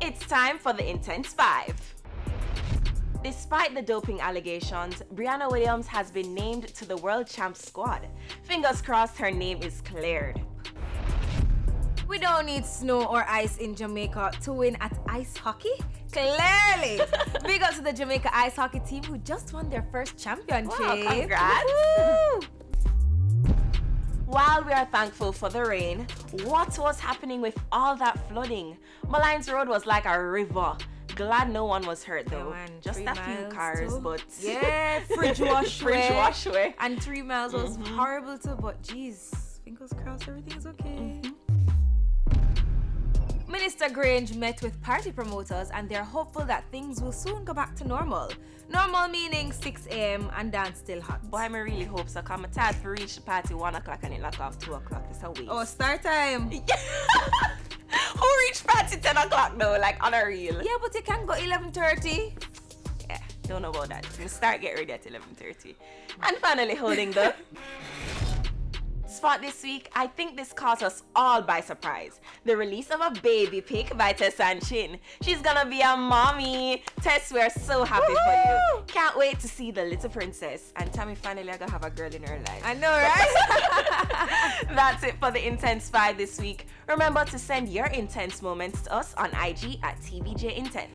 It's time for the Intense 5. Despite the doping allegations, Brianna Williams has been named to the World Champs squad. Fingers crossed her name is cleared. We don't need snow or ice in Jamaica to win at ice hockey. Clearly! Big up to the Jamaica ice hockey team who just won their first championship. Wow, congrats! Woo-hoo! While we are thankful for the rain, what was happening with all that flooding? Malines Road was like a river. Glad no one was hurt though. Yeah, man, just a few cars, but yeah, fridge wash way. And 3 miles was horrible too, but geez, fingers crossed everything's okay. Minister Grange met with party promoters and they're hopeful that things will soon go back to normal. Normal meaning 6 a.m. and dance still hot. Boy, I really hope so. I'm tired to reach the party 1 o'clock and it lock off 2 o'clock. It's a waste. Oh, start time. Who reached party 10 o'clock though? Like on a reel? Yeah, but you can go 11:30. Yeah, don't know about that. We start get ready at 11:30. And finally holding the spot this week, I think this caught us all by surprise. The release of a baby pic by Tessa and Chin. She's gonna be a mommy. Tess, we're so happy for you. Can't wait to see the little princess. And Tammy finally gonna have a girl in her life. I know, right? That's it for the Intense 5 this week. Remember to send your intense moments to us on IG at TVJ Intense.